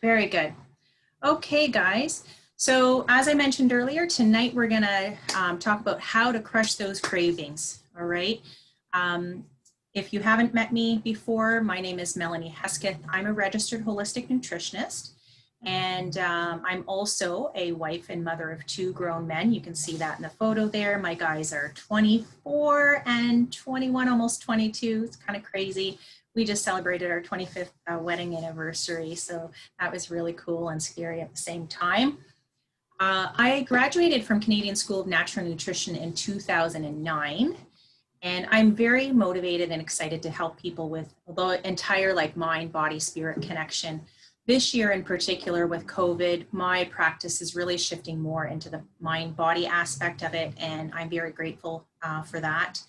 very good. Okay, guys. So as I mentioned earlier, tonight we're going to talk about how to crush those cravings. All right. If you haven't met me before, my name is Melanie Hesketh. I'm a registered holistic nutritionist, and I'm also a wife and mother of 2 grown men. You can see that in the photo there. My guys are 24 and 21, almost 22. It's kind of crazy. We just celebrated our 25th wedding anniversary, so that was really cool and scary at the same time. I graduated from Canadian School of Natural Nutrition in 2009, and I'm very motivated and excited to help people with the entire mind, body, spirit connection. This year in particular with COVID, my practice is really shifting more into the mind, body aspect of it, and I'm very grateful for that.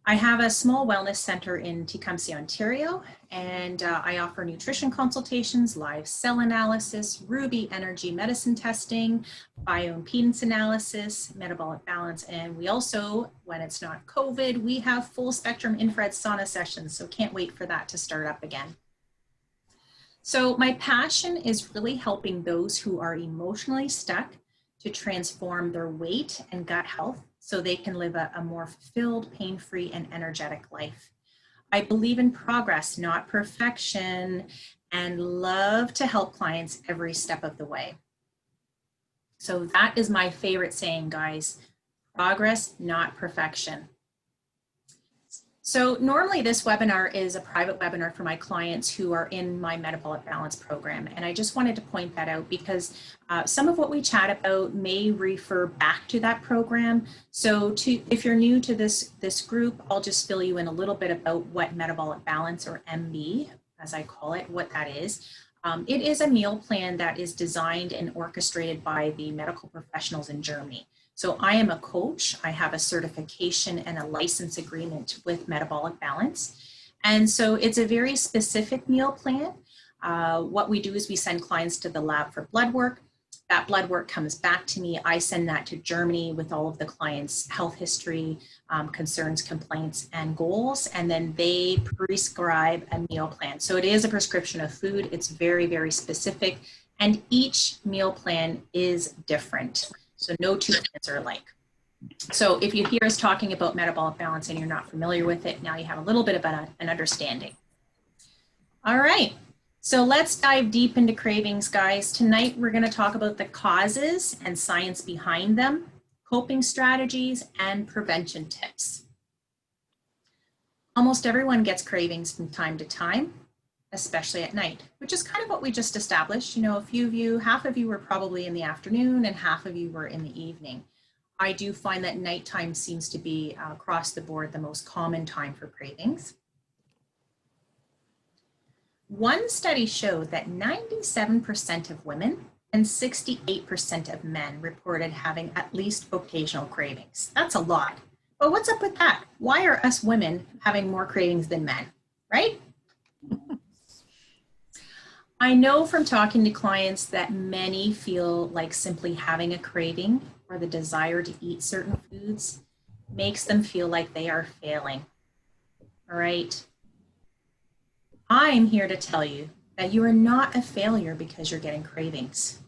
I have a small wellness center in Tecumseh, Ontario, and I offer nutrition consultations, live cell analysis, Ruby energy medicine testing, bioimpedance analysis, metabolic balance, and we also, when it's not COVID, we have full spectrum infrared sauna sessions, so can't wait for that to start up again. So my passion is really helping those who are emotionally stuck to transform their weight and gut health so they can live a more fulfilled, pain-free, and energetic life. I believe in progress, not perfection, and love to help clients every step of the way. So that is my favorite saying, guys. Progress, not perfection. So normally this webinar is a private webinar for my clients who are in my metabolic balance program. And I just wanted to point that out because some of what we chat about may refer back to that program. So if you're new to this group, I'll just fill you in a little bit about what metabolic balance, or MB, as I call it, what that is. It is a meal plan that is designed and orchestrated by the medical professionals in Germany. So I am a coach, I have a certification and a license agreement with Metabolic Balance. And so it's a very specific meal plan. What we do is we send clients to the lab for blood work. That blood work comes back to me. I send that to Germany with all of the clients' health history, concerns, complaints, and goals. And then they prescribe a meal plan. So it is a prescription of food. It's very, very specific. And each meal plan is different. So no 2 plans are alike. So if you hear us talking about metabolic balance and you're not familiar with it, now you have a little bit of an understanding. All right, so let's dive deep into cravings, guys. Tonight, we're gonna talk about the causes and science behind them, coping strategies, and prevention tips. Almost everyone gets cravings from time to time, especially at night, which is kind of what we just established. You know, a few of you, half of you were probably in the afternoon and half of you were in the evening. I do find that nighttime seems to be across the board the most common time for cravings. One study showed that 97% of women and 68% of men reported having at least occasional cravings. That's a lot. But what's up with that? Why are us women having more cravings than men, right? I know from talking to clients that many feel like simply having a craving or the desire to eat certain foods makes them feel like they are failing. All right. I'm here to tell you that you are not a failure because you're getting cravings.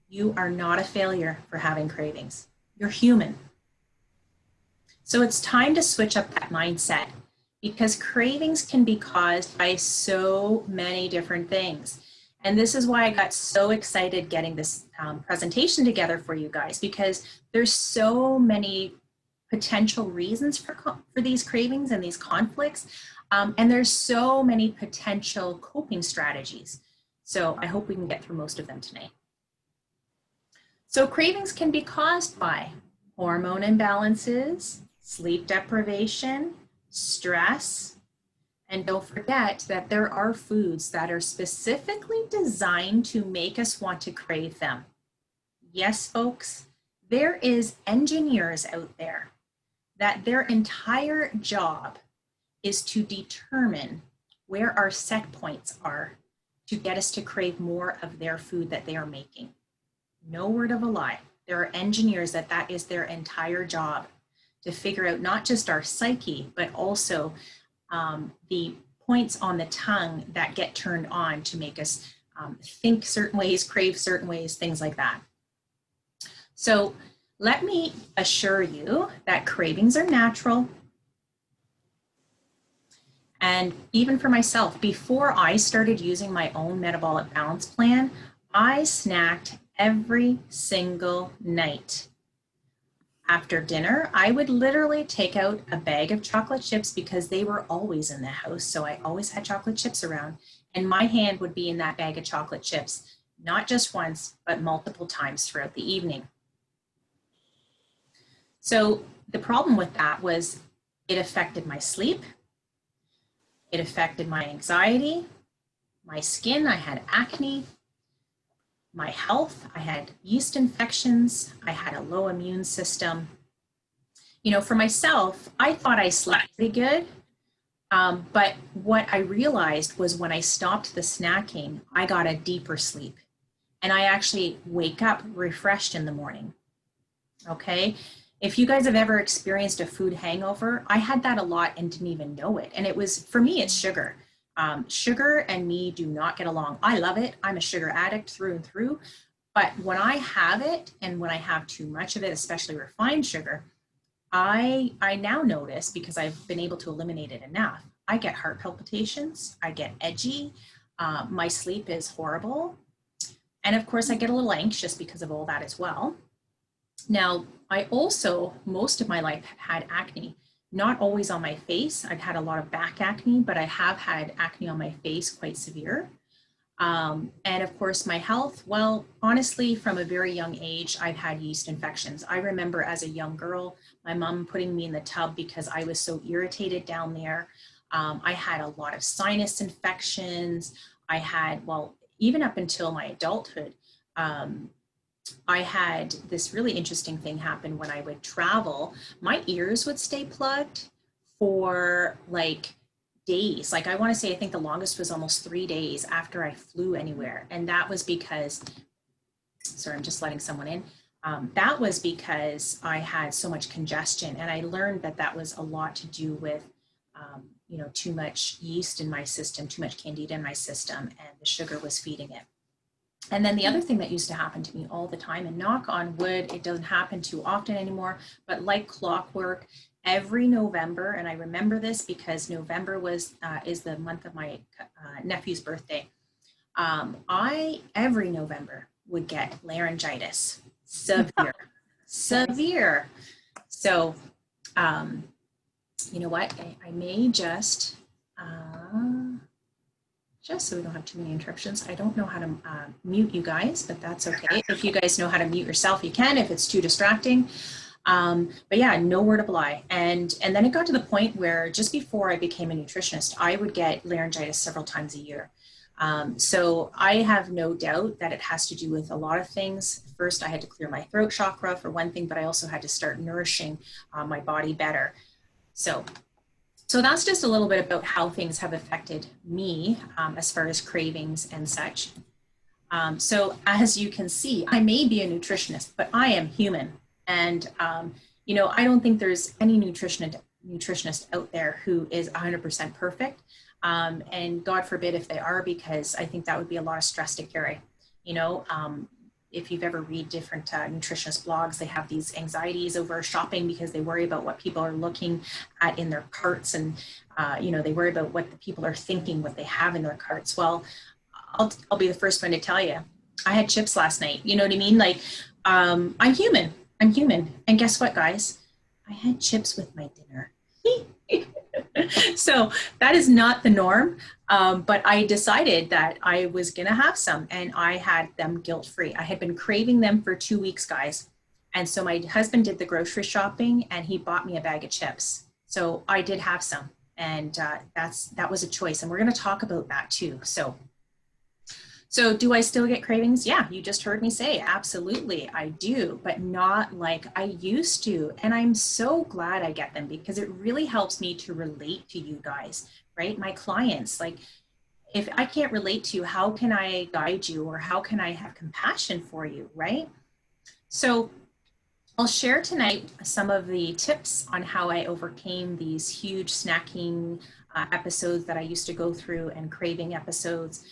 You are not a failure for having cravings. You're human. So it's time to switch up that mindset because cravings can be caused by so many different things. And this is why I got so excited getting this presentation together for you guys, because there's so many potential reasons for these cravings and these conflicts. And there's so many potential coping strategies. So I hope we can get through most of them tonight. So cravings can be caused by hormone imbalances, sleep deprivation, stress, and don't forget that there are foods that are specifically designed to make us want to crave them. Yes, folks, there is engineers out there that their entire job is to determine where our set points are to get us to crave more of their food that they are making. No word of a lie. There are engineers that is their entire job, to figure out not just our psyche, but also the points on the tongue that get turned on to make us think certain ways, crave certain ways, things like that. So let me assure you that cravings are natural. And even for myself, before I started using my own metabolic balance plan, I snacked every single night. After dinner, I would literally take out a bag of chocolate chips because they were always in the house. So I always had chocolate chips around, and my hand would be in that bag of chocolate chips, not just once, but multiple times throughout the evening. So the problem with that was it affected my sleep. It affected my anxiety, my skin. I had acne, my health. I had yeast infections. I had a low immune system. You know, for myself, I thought I slept pretty good. But what I realized was when I stopped the snacking, I got a deeper sleep. And I actually wake up refreshed in the morning. Okay. If you guys have ever experienced a food hangover, I had that a lot and didn't even know it. And it was, for me, it's sugar. Sugar and me do not get along. I love it. I'm a sugar addict through and through. But when I have it, and when I have too much of it, especially refined sugar, I now notice, because I've been able to eliminate it enough, I get heart palpitations, I get edgy, my sleep is horrible. And of course, I get a little anxious because of all that as well. Now, I also, most of my life, had acne, not always on my face. I've had a lot of back acne, but I have had acne on my face, quite severe. And of course, my health, well, honestly, from a very young age, I've had yeast infections. I remember as a young girl, my mom putting me in the tub because I was so irritated down there. I had a lot of sinus infections. I had, well, even up until my adulthood, I had this really interesting thing happen when I would travel. My ears would stay plugged for like days. Like I want to say, I think the longest was almost 3 days after I flew anywhere. And that was because, sorry, I'm just letting someone in. That was because I had so much congestion, and I learned that that was a lot to do with, you know, too much yeast in my system, too much candida in my system, and the sugar was feeding it. And then the other thing that used to happen to me all the time, and knock on wood, it doesn't happen too often anymore, but like clockwork, every November, and I remember this because November was is the month of my nephew's birthday. Every November would get laryngitis, severe. So, you know what? I may just so we don't have too many interruptions. I don't know how to mute you guys, but that's okay. If you guys know how to mute yourself, you can, if it's too distracting. But yeah, no word of lie. And then it got to the point where just before I became a nutritionist, I would get laryngitis several times a year. So I have no doubt that it has to do with a lot of things. First, I had to clear my throat chakra for one thing, but I also had to start nourishing my body better. So that's just a little bit about how things have affected me as far as cravings and such. So as you can see, I may be a nutritionist, but I am human. And, you know, I don't think there's any nutritionist out there who is 100% perfect. And God forbid if they are, because I think that would be a lot of stress to carry. You know, if you've ever read different nutritionist blogs, they have these anxieties over shopping because they worry about what people are looking at in their carts, and you know, they worry about what the people are thinking, what they have in their carts. Well, I'll be the first one to tell you, I had chips last night. You know what I mean? Like, I'm human. And guess what, guys? I had chips with my dinner. So that is not the norm. But I decided that I was going to have some, and I had them guilt-free. I had been craving them for 2 weeks, guys. And so my husband did the grocery shopping, and he bought me a bag of chips. So I did have some, and that was a choice. And we're going to talk about that too. So do I still get cravings? Yeah, you just heard me say, absolutely, I do, but not like I used to. And I'm so glad I get them, because it really helps me to relate to you guys, right? My clients, like, if I can't relate to you, how can I guide you, or how can I have compassion for you, right? So I'll share tonight some of the tips on how I overcame these huge snacking episodes that I used to go through, and craving episodes.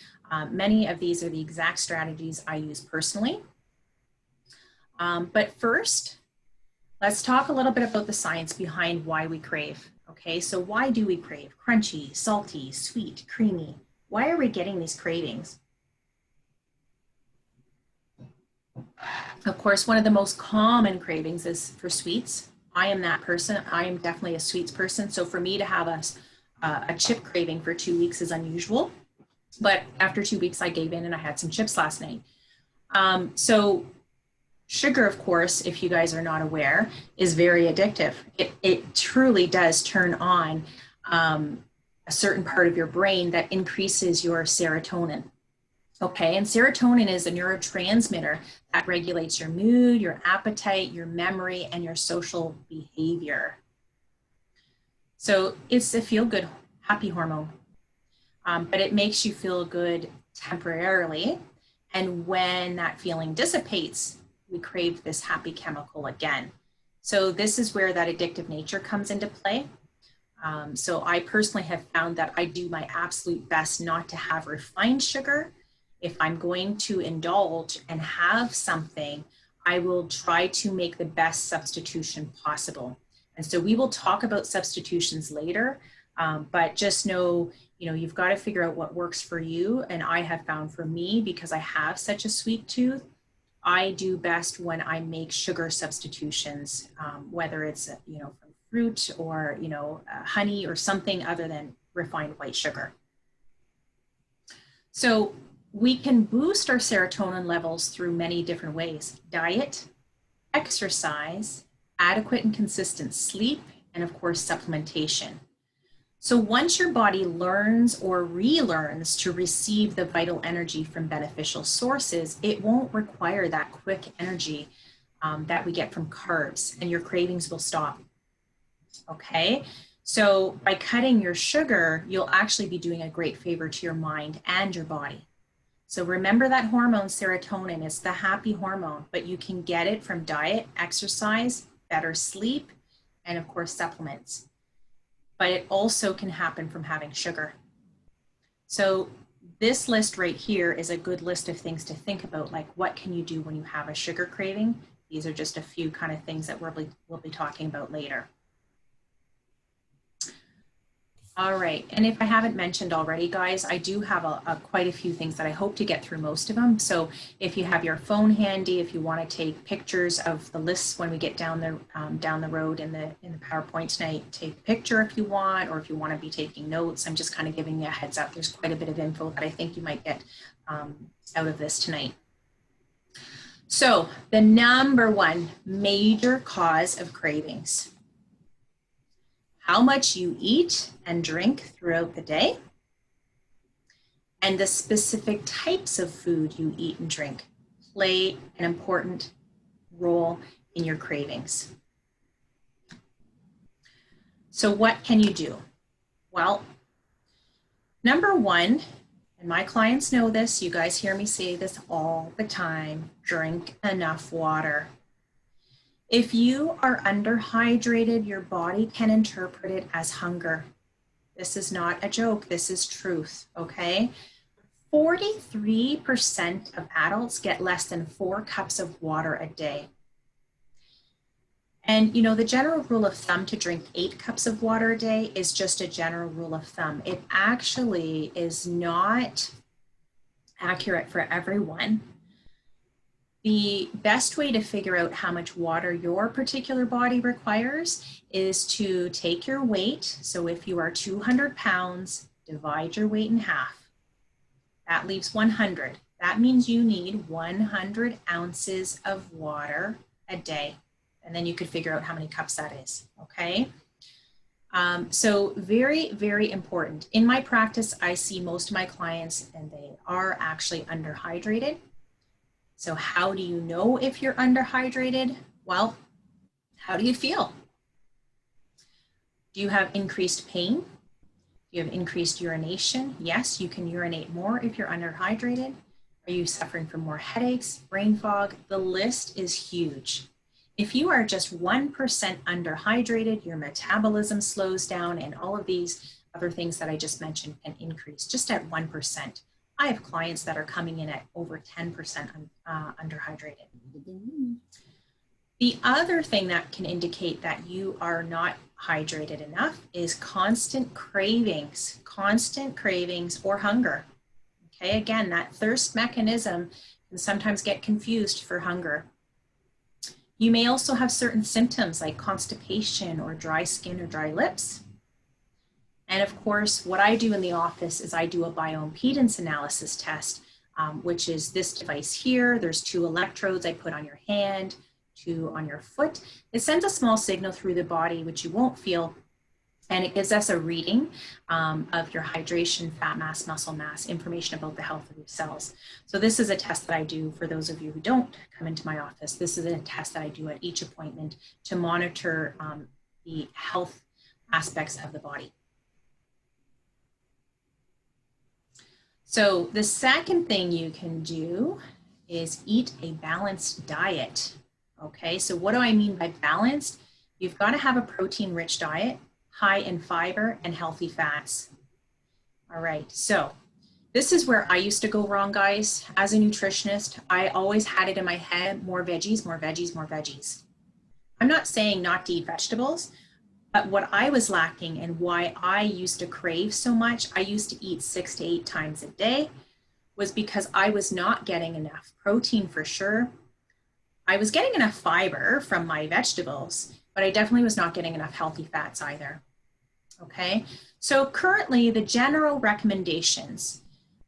Many of these are the exact strategies I use personally. But first, let's talk a little bit about the science behind why we crave. Okay, so why do we crave? Crunchy, salty, sweet, creamy. Why are we getting these cravings? Of course, one of the most common cravings is for sweets. I am that person. I am definitely a sweets person. So for me to have a chip craving for 2 weeks is unusual. But after 2 weeks, I gave in and I had some chips last night. So sugar, of course, if you guys are not aware, is very addictive. It truly does turn on a certain part of your brain that increases your serotonin. Okay, and serotonin is a neurotransmitter that regulates your mood, your appetite, your memory, and your social behavior. So it's a feel-good, happy hormone, but it makes you feel good temporarily. And when that feeling dissipates, we crave this happy chemical again. So this is where that addictive nature comes into play. So I personally have found that I do my absolute best not to have refined sugar. If I'm going to indulge and have something, I will try to make the best substitution possible. And so we will talk about substitutions later, but just know, you've got to figure out what works for you. And I have found for me, because I have such a sweet tooth, I do best when I make sugar substitutions, whether it's, from fruit or, honey or something other than refined white sugar. So we can boost our serotonin levels through many different ways: diet, exercise, adequate and consistent sleep, and of course, supplementation. So once your body learns or relearns to receive the vital energy from beneficial sources, it won't require that quick energy that we get from carbs, and your cravings will stop. Okay, so by cutting your sugar, you'll actually be doing a great favor to your mind and your body. So remember that hormone serotonin is the happy hormone, but you can get it from diet, exercise, better sleep, and of course supplements. But it also can happen from having sugar. So this list right here is a good list of things to think about, like what can you do when you have a sugar craving? These are just a few kind of things that we'll be talking about later. All right, and if I haven't mentioned already, guys, I do have quite a few things that I hope to get through most of them. So if you have your phone handy, if you want to take pictures of the lists when we get down the road in the PowerPoint tonight, take a picture if you want, or if you want to be taking notes. I'm just kind of giving you a heads up. There's quite a bit of info that I think you might get out of this tonight. So the number one major cause of cravings: how much you eat and drink throughout the day, and the specific types of food you eat and drink play an important role in your cravings. So what can you do? Well, number one, and my clients know this, you guys hear me say this all the time: drink enough water. If you are underhydrated, your body can interpret it as hunger. This is not a joke, this is truth, okay? 43% of adults get less than 4 cups of water a day. And the general rule of thumb to drink 8 cups of water a day is just a general rule of thumb. It actually is not accurate for everyone. The best way to figure out how much water your particular body requires is to take your weight. So if you are 200 pounds, divide your weight in half. That leaves 100. That means you need 100 ounces of water a day. And then you could figure out how many cups that is, okay? So very, very important. In my practice, I see most of my clients and they are actually underhydrated. So how do you know if you're underhydrated? Well, how do you feel? Do you have increased pain? Do you have increased urination? Yes, you can urinate more if you're underhydrated. Are you suffering from more headaches, brain fog? The list is huge. If you are just 1% underhydrated, your metabolism slows down and all of these other things that I just mentioned can increase just at 1%. I have clients that are coming in at over 10% underhydrated. The other thing that can indicate that you are not hydrated enough is constant cravings or hunger. Okay, again, that thirst mechanism can sometimes get confused for hunger. You may also have certain symptoms like constipation or dry skin or dry lips. And of course, what I do in the office is I do a bioimpedance analysis test, which is this device here. There's 2 electrodes I put on your hand, 2 on your foot. It sends a small signal through the body, which you won't feel, and it gives us a reading of your hydration, fat mass, muscle mass, information about the health of your cells. So this is a test that I do for those of you who don't come into my office. This is a test that I do at each appointment to monitor the health aspects of the body. So the second thing you can do is eat a balanced diet. Okay, so what do I mean by balanced? You've got to have a protein-rich diet, high in fiber and healthy fats. All right, so this is where I used to go wrong, guys. As a nutritionist, I always had it in my head, more veggies, more veggies, more veggies. I'm not saying not to eat vegetables, but what I was lacking and why I used to crave so much, I used to eat 6 to 8 times a day, was because I was not getting enough protein for sure. I was getting enough fiber from my vegetables, but I definitely was not getting enough healthy fats either. Okay, so currently the general recommendations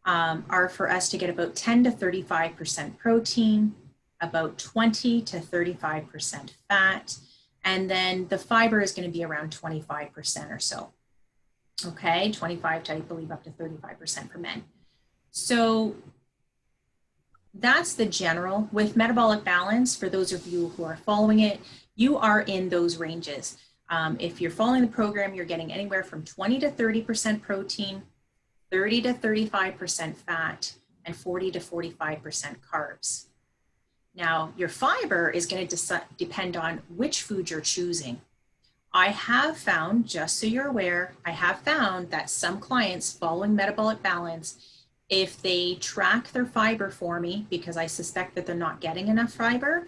are for us to get about 10 to 35% protein, about 20 to 35% fat, and then the fiber is going to be around 25% or so. Okay, 25 to I believe up to 35% for men. So that's the general. With metabolic balance, for those of you who are following it, you are in those ranges. If you're following the program, you're getting anywhere from 20 to 30% protein, 30 to 35% fat, and 40 to 45% carbs. Now, your fiber is going to depend on which food you're choosing. I have found, just so you're aware, I have found that some clients following metabolic balance, if they track their fiber for me, because I suspect that they're not getting enough fiber,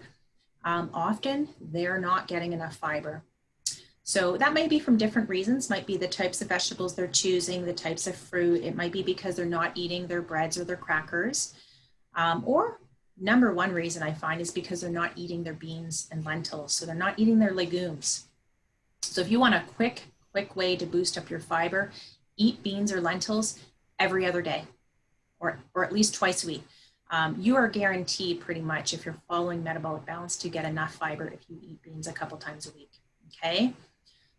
often they're not getting enough fiber. So that might be from different reasons, might be the types of vegetables they're choosing, the types of fruit, it might be because they're not eating their breads or their crackers, or number one reason I find is because they're not eating their beans and lentils, so they're not eating their legumes. So if you want a quick way to boost up your fiber, eat beans or lentils every other day, or at least twice a week. You are guaranteed pretty much, if you're following metabolic balance, to get enough fiber if you eat beans a couple times a week, okay?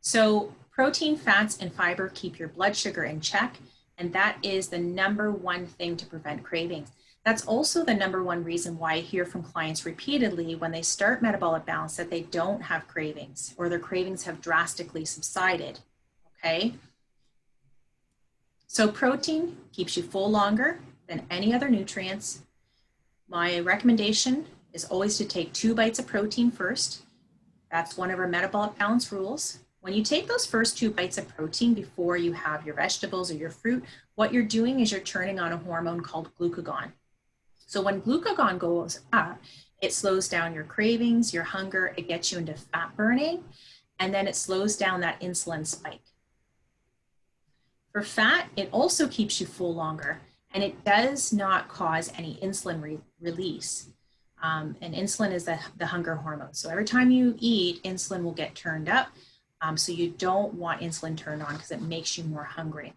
So protein, fats, and fiber keep your blood sugar in check, and that is the number one thing to prevent cravings. That's also the number one reason why I hear from clients repeatedly when they start metabolic balance that they don't have cravings, or their cravings have drastically subsided, okay? So protein keeps you full longer than any other nutrients. My recommendation is always to take 2 bites of protein first. That's one of our metabolic balance rules. When you take those first 2 bites of protein before you have your vegetables or your fruit, what you're doing is you're turning on a hormone called glucagon. So when glucagon goes up, it slows down your cravings, your hunger, it gets you into fat burning, and then it slows down that insulin spike. For fat, it also keeps you full longer, and it does not cause any insulin release. And insulin is the hunger hormone. So every time you eat, insulin will get turned up. So you don't want insulin turned on because it makes you more hungry.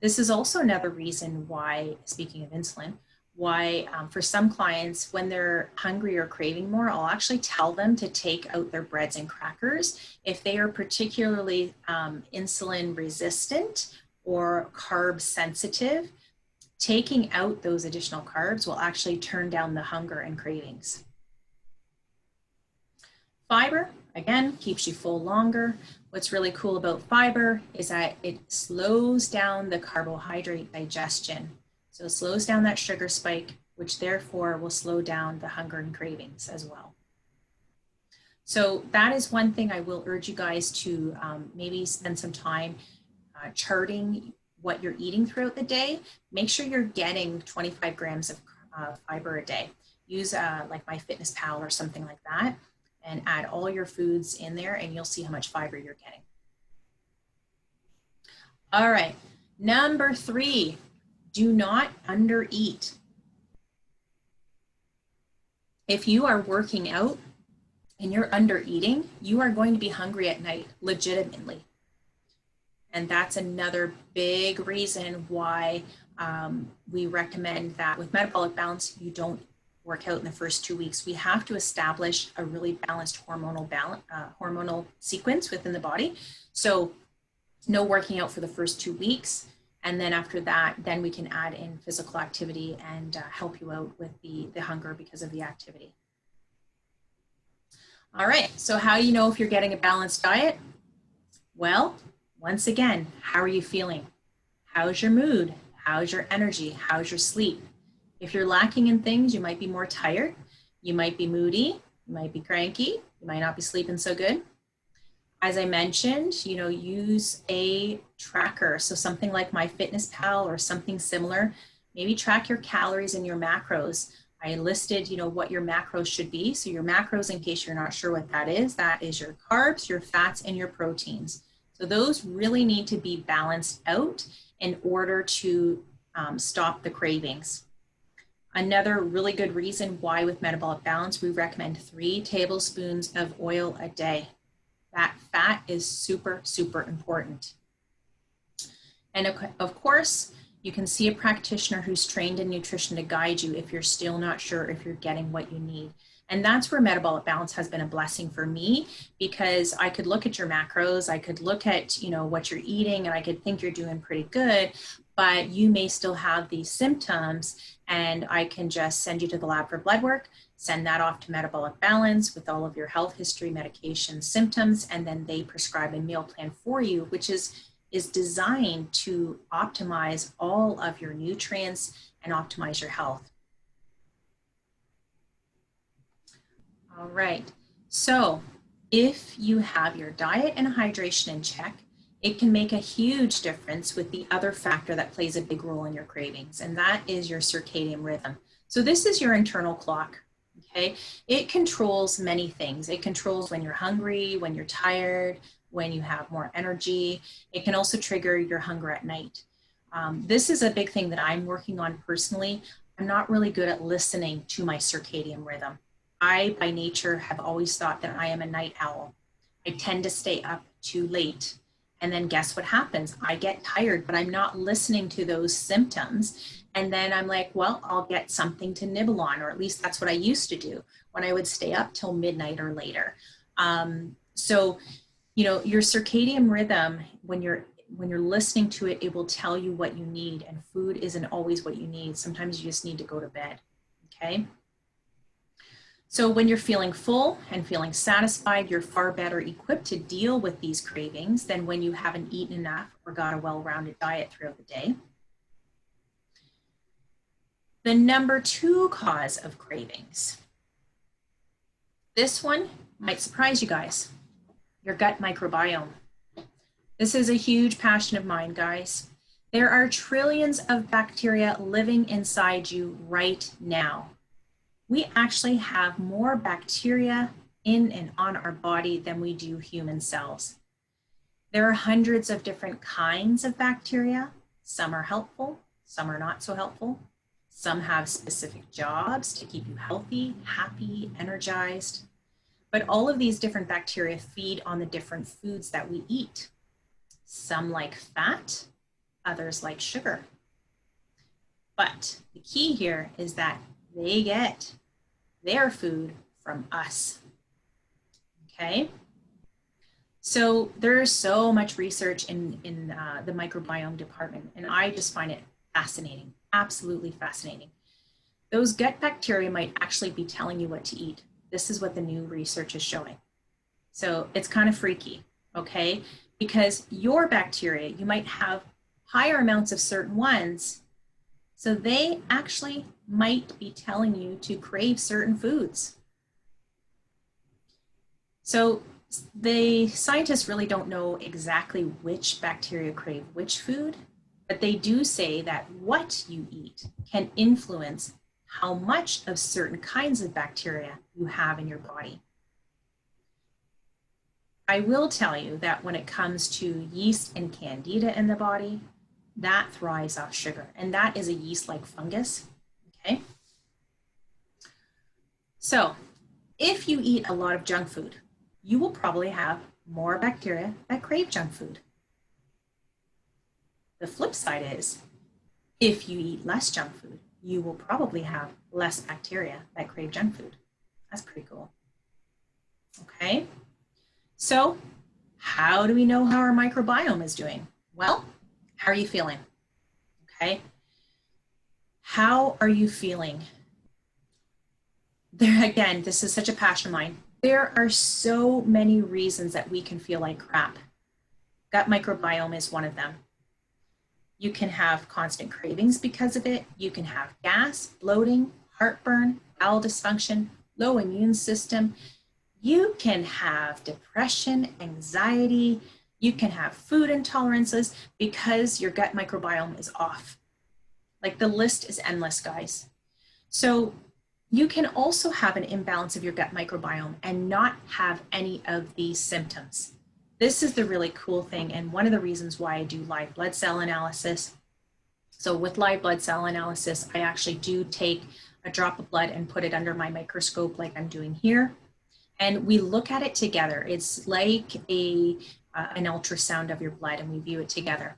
This is also another reason why, speaking of insulin, why for some clients, when they're hungry or craving more, I'll actually tell them to take out their breads and crackers. If they are particularly insulin resistant or carb sensitive, taking out those additional carbs will actually turn down the hunger and cravings. Fiber, again, keeps you full longer. What's really cool about fiber is that it slows down the carbohydrate digestion. So it slows down that sugar spike, which therefore will slow down the hunger and cravings as well. So that is one thing I will urge you guys to maybe spend some time charting what you're eating throughout the day, make sure you're getting 25 grams of fiber a day. Use like MyFitnessPal or something like that, and add all your foods in there, and you'll see how much fiber you're getting. All right, number 3, do not undereat. If you are working out and you're under eating, you are going to be hungry at night, legitimately. And that's another big reason why we recommend that with metabolic balance, you don't work out in the first 2 weeks. We have to establish a really balanced hormonal sequence within the body. So no working out for the first 2 weeks. And then after that, then we can add in physical activity and help you out with the hunger because of the activity. All right, so how do you know if you're getting a balanced diet? Well, once again, how are you feeling? How's your mood? How's your energy? How's your sleep? If you're lacking in things, you might be more tired. You might be moody. You might be cranky. You might not be sleeping so good. As I mentioned, use a tracker. So something like MyFitnessPal or something similar. Maybe track your calories and your macros. I listed, what your macros should be. So your macros, in case you're not sure what that is your carbs, your fats, and your proteins. So those really need to be balanced out in order to stop the cravings. Another really good reason why with metabolic balance, we recommend 3 tablespoons of oil a day. That fat is super, super important. And of course, you can see a practitioner who's trained in nutrition to guide you if you're still not sure if you're getting what you need. And that's where metabolic balance has been a blessing for me, because I could look at your macros, I could look at, what you're eating, and I could think you're doing pretty good, but you may still have these symptoms, and I can just send you to the lab for blood work, send that off to metabolic balance with all of your health history, medication, symptoms, and then they prescribe a meal plan for you, which is designed to optimize all of your nutrients and optimize your health. All right, so if you have your diet and hydration in check, it can make a huge difference with the other factor that plays a big role in your cravings, and that is your circadian rhythm. So this is your internal clock, okay? It controls many things. It controls when you're hungry, when you're tired, when you have more energy. It can also trigger your hunger at night. This is a big thing that I'm working on personally. I'm not really good at listening to my circadian rhythm. I, by nature, have always thought that I am a night owl. I tend to stay up too late. And then guess what happens? I get tired, but I'm not listening to those symptoms. And then I'm like, well, I'll get something to nibble on, or at least that's what I used to do when I would stay up till midnight or later. So, your circadian rhythm, when you're listening to it, it will tell you what you need, and food isn't always what you need. Sometimes you just need to go to bed, okay? So when you're feeling full and feeling satisfied, you're far better equipped to deal with these cravings than when you haven't eaten enough or got a well-rounded diet throughout the day. The number 2 cause of cravings. This one might surprise you guys, your gut microbiome. This is a huge passion of mine, guys. There are trillions of bacteria living inside you right now. We actually have more bacteria in and on our body than we do human cells. There are hundreds of different kinds of bacteria. Some are helpful, some are not so helpful. Some have specific jobs to keep you healthy, happy, energized. But all of these different bacteria feed on the different foods that we eat. Some like fat, others like sugar. But the key here is that they get their food from us, okay? So there's so much research in the microbiome department, and I just find it fascinating, absolutely fascinating. Those gut bacteria might actually be telling you what to eat. This is what the new research is showing. So it's kind of freaky, okay? Because your bacteria, you might have higher amounts of certain ones, so they actually might be telling you to crave certain foods. So the scientists really don't know exactly which bacteria crave which food, but they do say that what you eat can influence how much of certain kinds of bacteria you have in your body. I will tell you that when it comes to yeast and candida in the body, that thrives off sugar, and that is a yeast-like fungus, okay? So if you eat a lot of junk food, you will probably have more bacteria that crave junk food. The flip side is, if you eat less junk food, you will probably have less bacteria that crave junk food. That's pretty cool. Okay, so how do we know how our microbiome is doing? Well, how are you feeling? Okay, how are you feeling? There again, this is such a passion of mine. There are so many reasons that we can feel like crap. Gut microbiome is one of them. You can have constant cravings because of it. You can have gas, bloating, heartburn, bowel dysfunction, low immune system. You can have depression, anxiety. You can have food intolerances because your gut microbiome is off. Like, the list is endless, guys. So you can also have an imbalance of your gut microbiome and not have any of these symptoms. This is the really cool thing, and one of the reasons why I do live blood cell analysis. So with live blood cell analysis, I actually do take a drop of blood and put it under my microscope like I'm doing here. And we look at it together. It's like an ultrasound of your blood, and we view it together,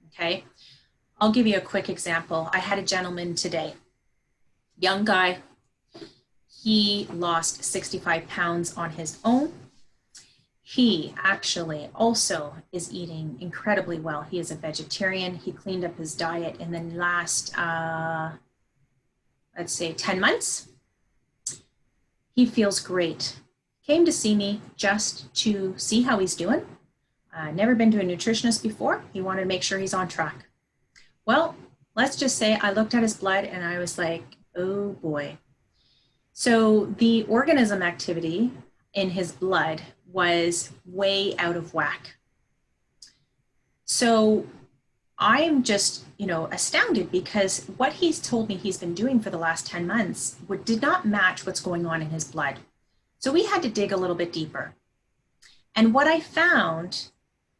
okay? I'll give you a quick example. I had a gentleman today, young guy. He lost 65 pounds on his own. He actually also is eating incredibly well. He is a vegetarian. He cleaned up his diet in the last, let's say 10 months. He feels great. Came to see me just to see how he's doing. Never been to a nutritionist before. He wanted to make sure he's on track. Well, let's just say I looked at his blood and I was like, oh boy. So the organism activity in his blood was way out of whack. So I'm just, astounded, because what he's told me he's been doing for the last 10 months did not match what's going on in his blood. So we had to dig a little bit deeper. And what I found,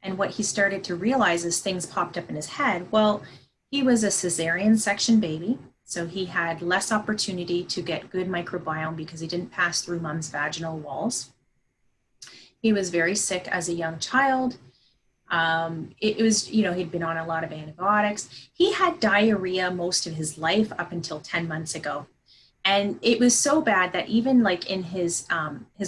and what he started to realize as things popped up in his head, well, he was a cesarean section baby. So he had less opportunity to get good microbiome because he didn't pass through mom's vaginal walls. He was very sick as a young child. It was, he'd been on a lot of antibiotics. He had diarrhea most of his life up until 10 months ago. And it was so bad that even like in his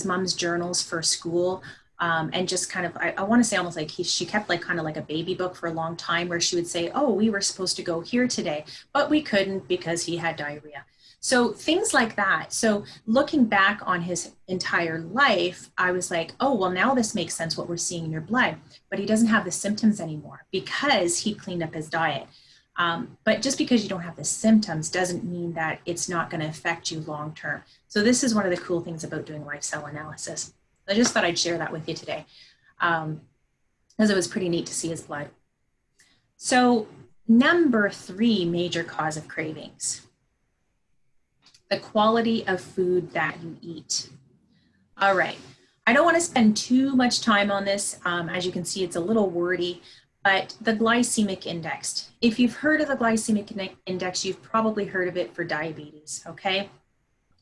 mom's journals for school, and just kind of, I want to say almost like she kept like kind of like a baby book for a long time, where she would say, oh, we were supposed to go here today, but we couldn't because he had diarrhea. So things like that. So looking back on his entire life, I was like, oh, well, now this makes sense what we're seeing in your blood, but he doesn't have the symptoms anymore because he cleaned up his diet. But just because you don't have the symptoms doesn't mean that it's not going to affect you long term. So this is one of the cool things about doing live cell analysis. I just thought I'd share that with you today, because it was pretty neat to see his blood. So number 3 major cause of cravings: the quality of food that you eat. All right, I don't want to spend too much time on this. As you can see, it's a little wordy, but the glycemic index. If you've heard of the glycemic index, you've probably heard of it for diabetes, okay?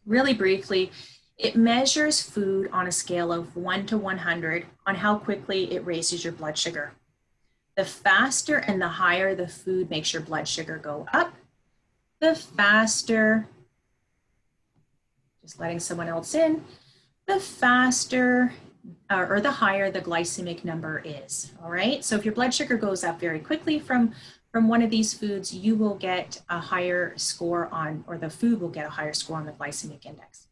Really briefly, it measures food on a scale of 1 to 100 on how quickly it raises your blood sugar. The faster and the higher the food makes your blood sugar go up, the faster, just letting someone else in, the faster or the higher the glycemic number is, all right? So if your blood sugar goes up very quickly from one of these foods, you will get a higher score on, or the food will get a higher score on the glycemic index.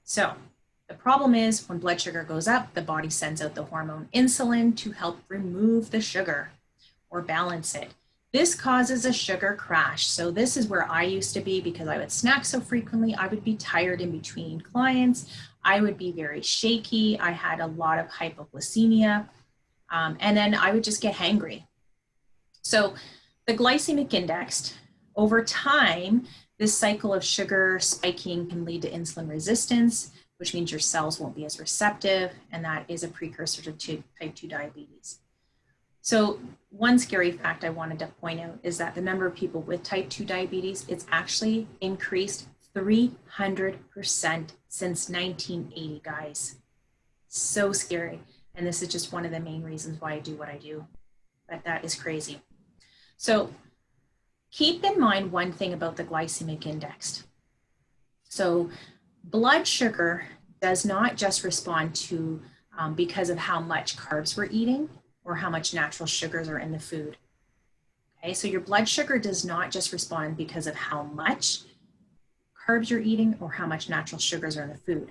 So the problem is when blood sugar goes up, the body sends out the hormone insulin to help remove the sugar or balance it. This causes a sugar crash. So this is where I used to be, because I would snack so frequently. I would be tired in between clients. I would be very shaky. I had a lot of hypoglycemia. And then I would just get hangry. So The glycemic index, over time, this cycle of sugar spiking can lead to insulin resistance, which means your cells won't be as receptive, and that is a precursor to type 2 diabetes. So one scary fact I wanted to point out is that the number of people with type 2 diabetes, it's actually increased 300% since 1980, guys. So scary. And this is just one of the main reasons why I do what I do. But that is crazy. So keep in mind one thing about the glycemic index. So blood sugar does not just respond to because of how much carbs we're eating or how much natural sugars are in the food. Okay, so your blood sugar does not just respond because of how much carbs you're eating or how much natural sugars are in the food.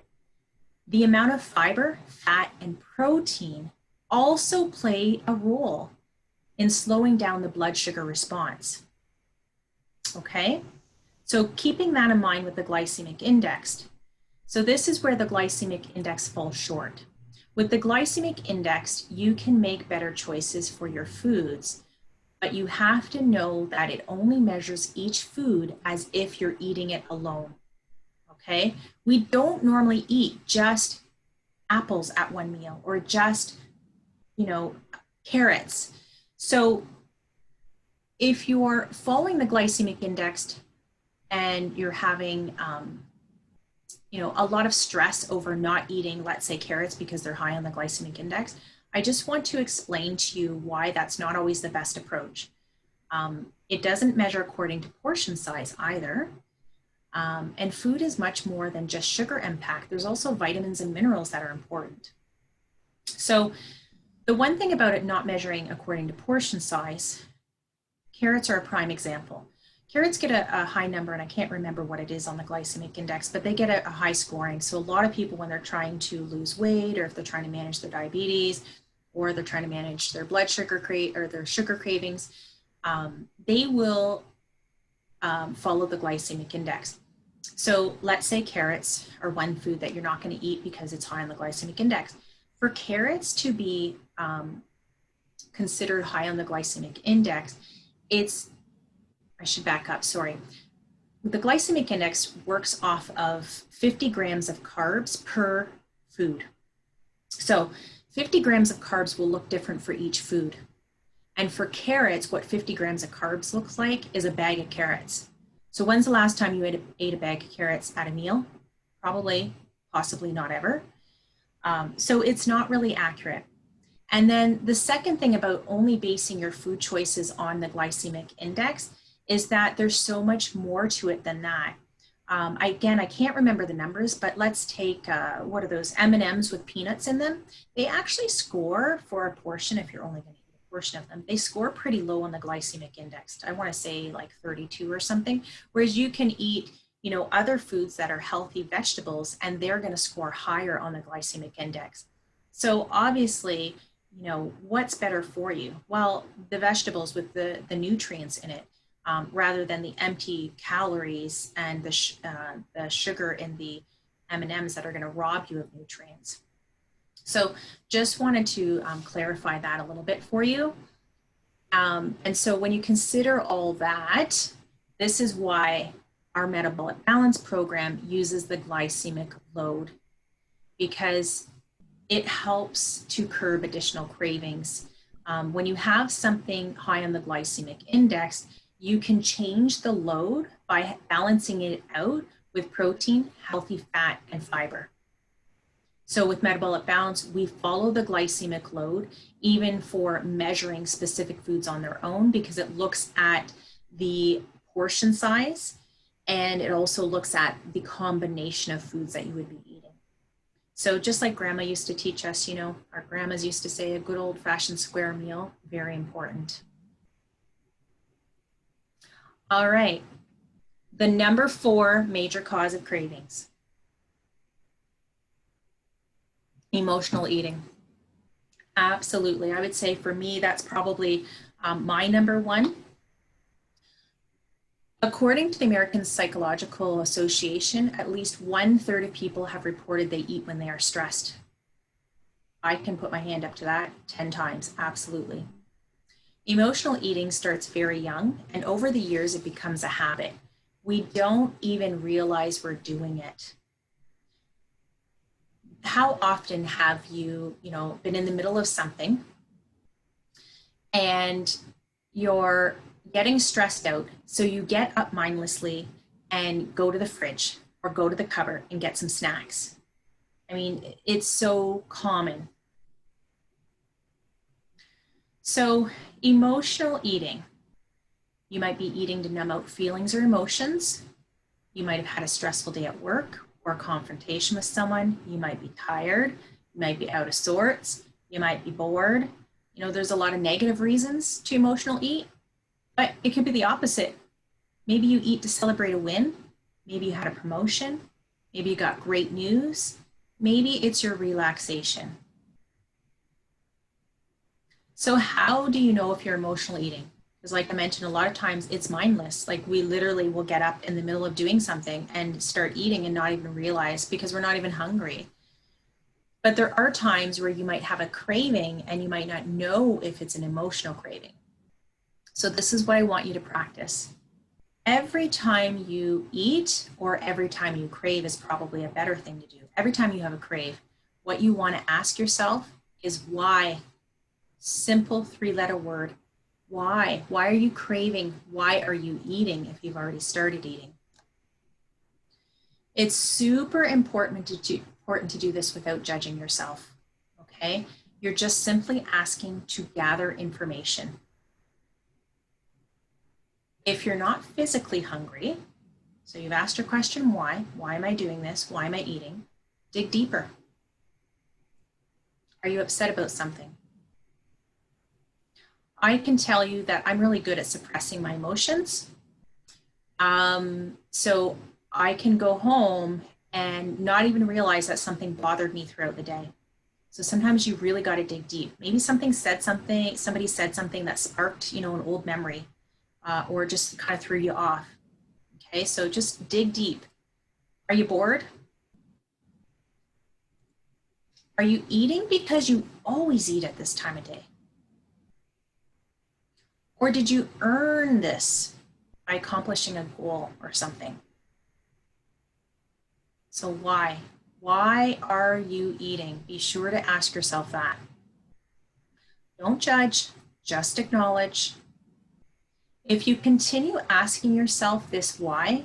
The amount of fiber, fat, and protein also play a role in slowing down the blood sugar response. Okay, so keeping that in mind with the glycemic index. So this is where the glycemic index falls short. With the glycemic index, you can make better choices for your foods, but you have to know that it only measures each food as if you're eating it alone. Okay, we don't normally eat just apples at one meal or just, carrots. So if you're following the glycemic index and you're having, a lot of stress over not eating, let's say, carrots because they're high on the glycemic index, I just want to explain to you why that's not always the best approach. It doesn't measure according to portion size either. And food is much more than just sugar impact. There's also vitamins and minerals that are important. So the one thing about it not measuring according to portion size, carrots are a prime example. Carrots get a high number, and I can't remember what it is on the glycemic index, but they get a high scoring. So a lot of people, when they're trying to lose weight, or if they're trying to manage their diabetes, or they're trying to manage their blood sugar or their sugar cravings, they will follow the glycemic index. So let's say carrots are one food that you're not going to eat because it's high on the glycemic index. For carrots to be considered high on the glycemic index, I should back up, sorry. The glycemic index works off of 50 grams of carbs per food. So 50 grams of carbs will look different for each food. And for carrots, what 50 grams of carbs looks like is a bag of carrots. So when's the last time you ate a bag of carrots at a meal? Probably, possibly not ever. So it's not really accurate. And then the second thing about only basing your food choices on the glycemic index is that there's so much more to it than that. I can't remember the numbers, but let's take, what are those, M&Ms with peanuts in them? They actually score for a portion, if you're only going to eat a portion of them, they score pretty low on the glycemic index. I want to say like 32 or something, whereas you can eat, other foods that are healthy vegetables, and they're going to score higher on the glycemic index. So obviously, what's better for you? Well, the vegetables with the nutrients in it, rather than the empty calories and the sugar in the M&Ms that are going to rob you of nutrients. So just wanted to clarify that a little bit for you. And so when you consider all that, this is why our metabolic balance program uses the glycemic load, because it helps to curb additional cravings. When you have something high on the glycemic index, you can change the load by balancing it out with protein, healthy fat, and fiber. So with metabolic balance, we follow the glycemic load even for measuring specific foods on their own, because it looks at the portion size, and it also looks at the combination of foods that you would be eating. So just like grandma used to teach us, our grandmas used to say a good old-fashioned square meal, very important. All right, the number 4 major cause of cravings. Emotional eating. Absolutely, I would say for me, that's probably my number 1. According to the American Psychological Association, at least 1/3 of people have reported they eat when they are stressed. I can put my hand up to that 10 times, absolutely. Emotional eating starts very young, and over the years, it becomes a habit. We don't even realize we're doing it. How often have you, been in the middle of something and you're getting stressed out, so you get up mindlessly and go to the fridge or go to the cupboard and get some snacks? I mean, it's so common. So, emotional eating. You might be eating to numb out feelings or emotions. You might have had a stressful day at work or a confrontation with someone. You might be tired. You might be out of sorts. You might be bored. There's a lot of negative reasons to emotional eat, but it could be the opposite. Maybe you eat to celebrate a win. Maybe you had a promotion. Maybe you got great news. Maybe it's your relaxation. So how do you know if you're emotional eating? Because like I mentioned, a lot of times it's mindless. Like we literally will get up in the middle of doing something and start eating and not even realize because we're not even hungry. But there are times where you might have a craving and you might not know if it's an emotional craving. So this is what I want you to practice. Every time you eat or every time you crave is probably a better thing to do. Every time you have a crave, what you want to ask yourself is why? Simple 3-letter word. Why? Why are you craving? Why are you eating if you've already started eating? It's super important to do this without judging yourself, okay? You're just simply asking to gather information. If you're not physically hungry, so you've asked your question, why am I doing this? Why am I eating? Dig deeper. Are you upset about something? I can tell you that I'm really good at suppressing my emotions. So I can go home and not even realize that something bothered me throughout the day. So sometimes you really got to dig deep. Maybe somebody said something that sparked, an old memory, or just kind of threw you off. Okay, so just dig deep. Are you bored? Are you eating because you always eat at this time of day? Or did you earn this by accomplishing a goal or something? So why? Why are you eating? Be sure to ask yourself that. Don't judge, just acknowledge. If you continue asking yourself this why,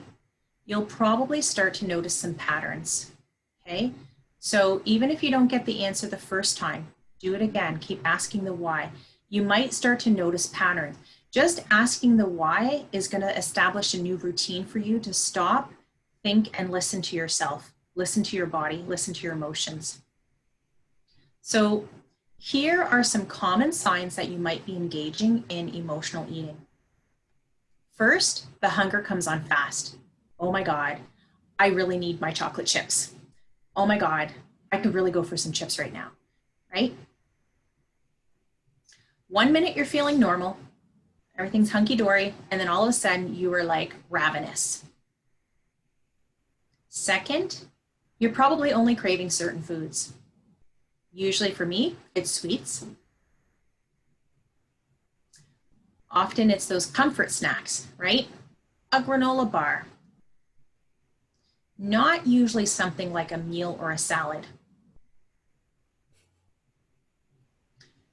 you'll probably start to notice some patterns, okay? So even if you don't get the answer the first time, do it again, keep asking the why. You might start to notice patterns. Just asking the why is going to establish a new routine for you to stop, think, and listen to yourself, listen to your body, listen to your emotions. So here are some common signs that you might be engaging in emotional eating. First, the hunger comes on fast. Oh my God, I really need my chocolate chips. Oh my God, I could really go for some chips right now, right? 1 minute you're feeling normal, everything's hunky-dory, and then all of a sudden you are like ravenous. Second, you're probably only craving certain foods. Usually for me, it's sweets. Often it's those comfort snacks, right? A granola bar. Not usually something like a meal or a salad.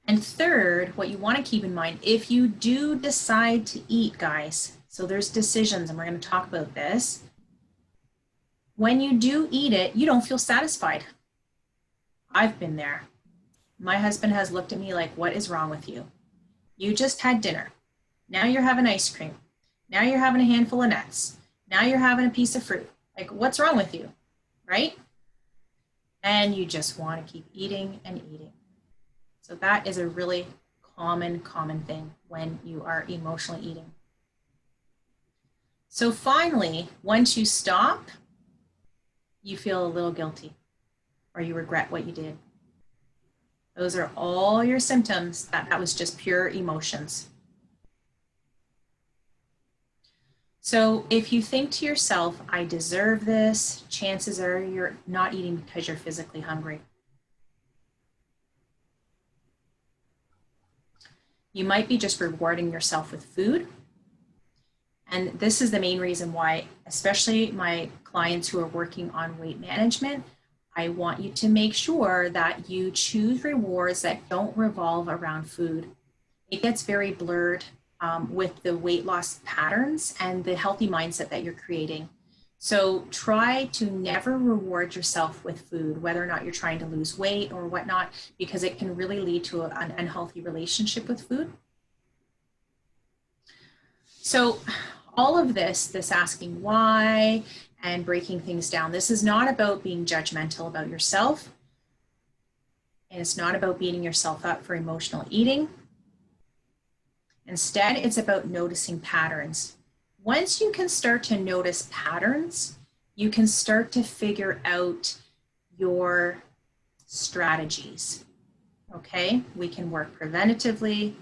And third, what you want to keep in mind, if you do decide to eat, guys, so there's decisions, and we're going to talk about this. When you do eat it, you don't feel satisfied. I've been there. My husband has looked at me like, what is wrong with you? You just had dinner. Now you're having ice cream. Now you're having a handful of nuts. Now you're having a piece of fruit. Like, what's wrong with you, right? And you just want to keep eating and eating. So that is a really common thing when you are emotionally eating. So finally, once you stop, you feel a little guilty or you regret what you did. Those are all your symptoms that was just pure emotions. So if you think to yourself, I deserve this, chances are you're not eating because you're physically hungry. You might be just rewarding yourself with food. And this is the main reason why, especially my clients who are working on weight management, I want you to make sure that you choose rewards that don't revolve around food. It gets very blurred with the weight loss patterns and the healthy mindset that you're creating. So try to never reward yourself with food, whether or not you're trying to lose weight or whatnot, because it can really lead to an unhealthy relationship with food. So all of this asking why and breaking things down, this is not about being judgmental about yourself. And it's not about beating yourself up for emotional eating. Instead, it's about noticing patterns. Once you can start to notice patterns, you can start to figure out your strategies. Okay, we can work preventatively.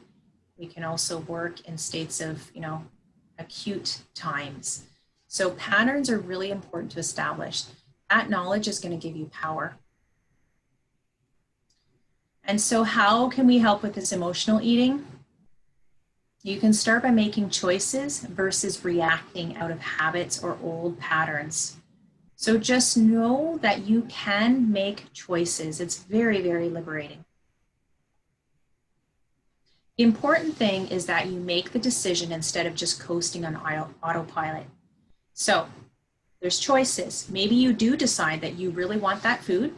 We can also work in states of, acute times. So patterns are really important to establish. That knowledge is going to give you power. And so how can we help with this emotional eating? You can start by making choices versus reacting out of habits or old patterns. So just know that you can make choices. It's very, very liberating. The important thing is that you make the decision instead of just coasting on autopilot. So there's choices. Maybe you do decide that you really want that food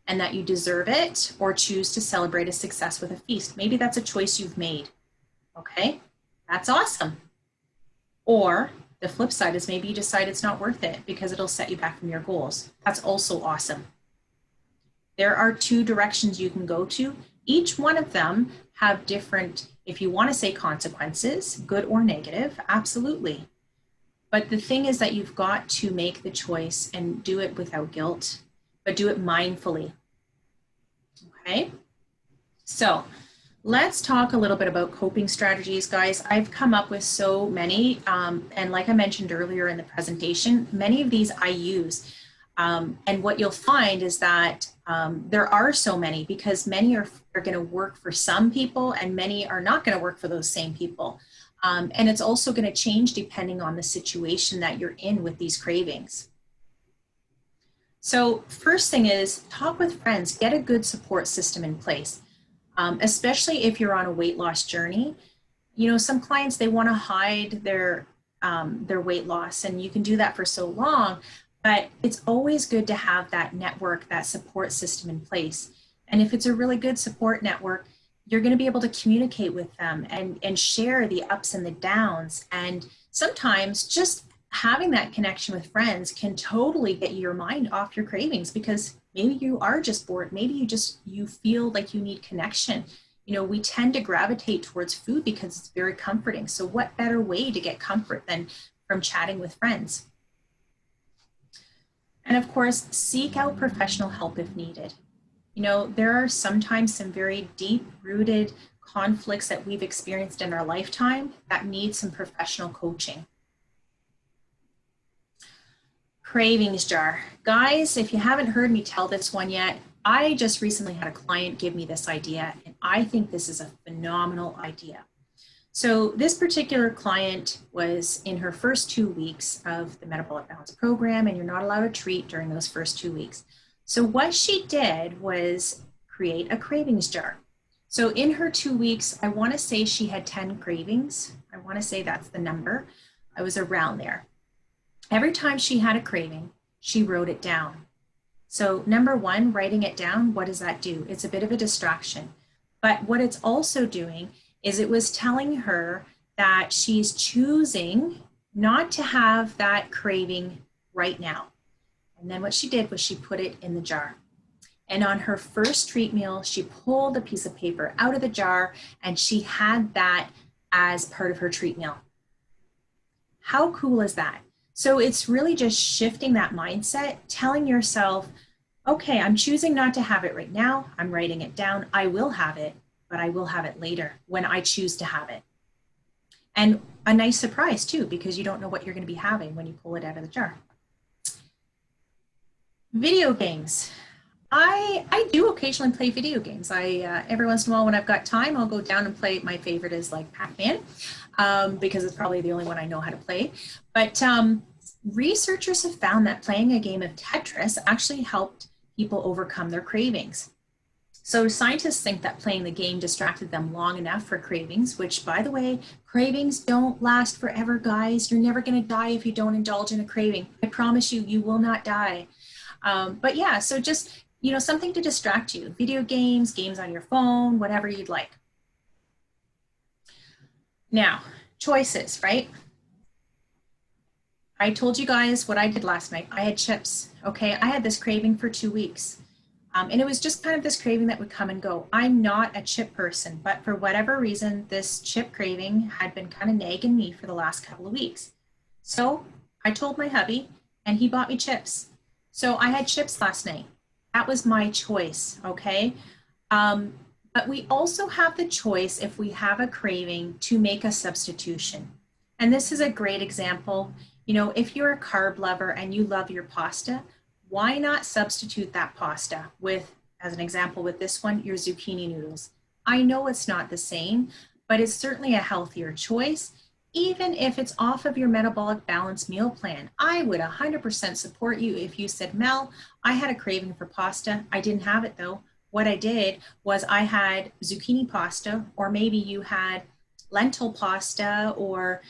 and that you deserve it, or choose to celebrate a success with a feast. Maybe that's a choice you've made. Okay, that's awesome. Or the flip side is maybe you decide it's not worth it because it'll set you back from your goals. That's also awesome. There are two directions you can go to. Each one of them have different, if you want to say consequences, good or negative, absolutely. But the thing is that you've got to make the choice and do it without guilt, but do it mindfully. Okay, so let's talk a little bit about coping strategies, guys. I've come up with so many, and like I mentioned earlier in the presentation, many of these I use. And what you'll find is that there are so many, because many are going to work for some people and many are not going to work for those same people. And it's also going to change depending on the situation that you're in with these cravings. So first thing is talk with friends, get a good support system in place, especially if you're on a weight loss journey. Some clients, they want to hide their weight loss, and you can do that for so long. But it's always good to have that network, that support system in place. And if it's a really good support network, you're going to be able to communicate with them and share the ups and the downs. And sometimes just having that connection with friends can totally get your mind off your cravings, because maybe you are just bored. Maybe you feel like you need connection. We tend to gravitate towards food because it's very comforting. So what better way to get comfort than from chatting with friends? And of course, seek out professional help if needed. There are sometimes some very deep-rooted conflicts that we've experienced in our lifetime that need some professional coaching. Cravings jar. Guys, if you haven't heard me tell this one yet, I just recently had a client give me this idea, and I think this is a phenomenal idea. So this particular client was in her first 2 weeks of the Metabolic Balance program, and you're not allowed to treat during those first 2 weeks. So what she did was create a cravings jar. So in her 2 weeks, I want to say she had 10 cravings. I want to say that's the number. I was around there. Every time she had a craving, she wrote it down. So number one, writing it down, what does that do? It's a bit of a distraction. But what it's also doing is it was telling her that she's choosing not to have that craving right now. And then what she did was she put it in the jar. And on her first treat meal, she pulled a piece of paper out of the jar and she had that as part of her treat meal. How cool is that? So it's really just shifting that mindset, telling yourself, okay, I'm choosing not to have it right now. I'm writing it down. I will have it, but I will have it later when I choose to have it. And a nice surprise too, because you don't know what you're going to be having when you pull it out of the jar. Video games. I do occasionally play video games. Every once in a while when I've got time, I'll go down and play. My favorite is like Pac-Man, because it's probably the only one I know how to play. But researchers have found that playing a game of Tetris actually helped people overcome their cravings. So scientists think that playing the game distracted them long enough for cravings, which, by the way, cravings don't last forever, guys. You're never going to die if you don't indulge in a craving. I promise you, you will not die. But yeah, so just, something to distract you. Video games, games on your phone, whatever you'd like. Now, choices, right? I told you guys what I did last night. I had chips, okay? I had this craving for 2 weeks. And it was just kind of this craving that would come and go. I'm not a chip person, but for whatever reason, this chip craving had been kind of nagging me for the last couple of weeks. So I told my hubby, and he bought me chips. So I had chips last night. That was my choice, okay? But we also have the choice, if we have a craving, to make a substitution. And this is a great example. If you're a carb lover and you love your pasta, why not substitute that pasta with, as an example with this one, your zucchini noodles? I know it's not the same, but it's certainly a healthier choice, even if it's off of your metabolic balance meal plan. I would 100% support you if you said, Mel, I had a craving for pasta. I didn't have it though. What I did was I had zucchini pasta, or maybe you had lentil pasta, or,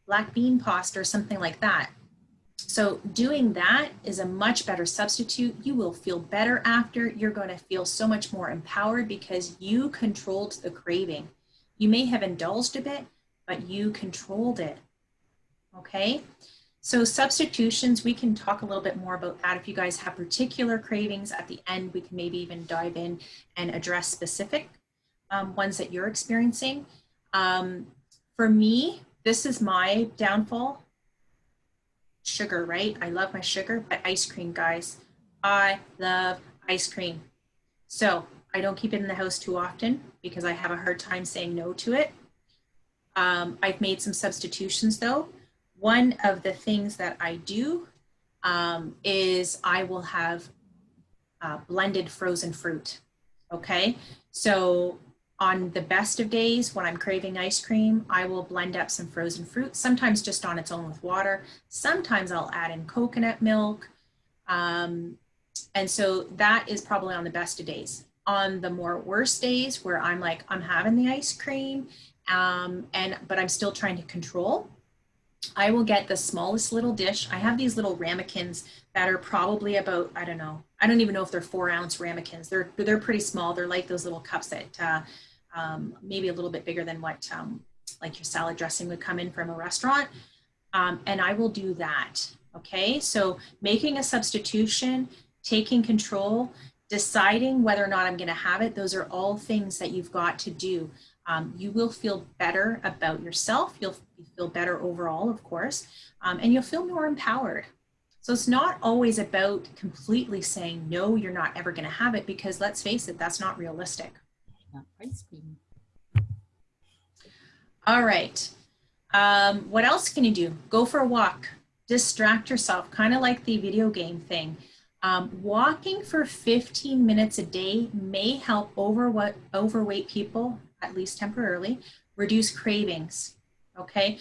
black bean pasta or something like that. So doing that is a much better substitute. You will feel better after. You're going to feel so much more empowered because you controlled the craving. You may have indulged a bit, but you controlled it. Okay? So substitutions, we can talk a little bit more about that. If you guys have particular cravings at the end, we can maybe even dive in and address specific ones that you're experiencing. For me, this is my downfall. Sugar, right? I love my sugar, but ice cream, guys. I love ice cream. So I don't keep it in the house too often because I have a hard time saying no to it. I've made some substitutions though. One of the things that I do is I will have blended frozen fruit. Okay, so on the best of days when I'm craving ice cream, I will blend up some frozen fruit, sometimes just on its own with water. Sometimes I'll add in coconut milk. And so that is probably on the best of days. On the more worst days where I'm like, I'm having the ice cream, but I'm still trying to control, I will get the smallest little dish. I have these little ramekins that are probably about, I don't know, I don't even know if they're 4-ounce ramekins. They're pretty small. They're like those little cups that maybe a little bit bigger than what like your salad dressing would come in from a restaurant. And I will do that. Okay, so making a substitution, taking control, deciding whether or not I'm going to have it, those are all things that you've got to do. You will feel better about yourself. You'll feel better overall, of course, and you'll feel more empowered. So it's not always about completely saying, no, you're not ever going to have it, because let's face it, that's not realistic. Ice cream. All right. What else can you do? Go for a walk. Distract yourself, kind of like the video game thing. Walking for 15 minutes a day may help overweight people, at least temporarily, reduce cravings. Okay.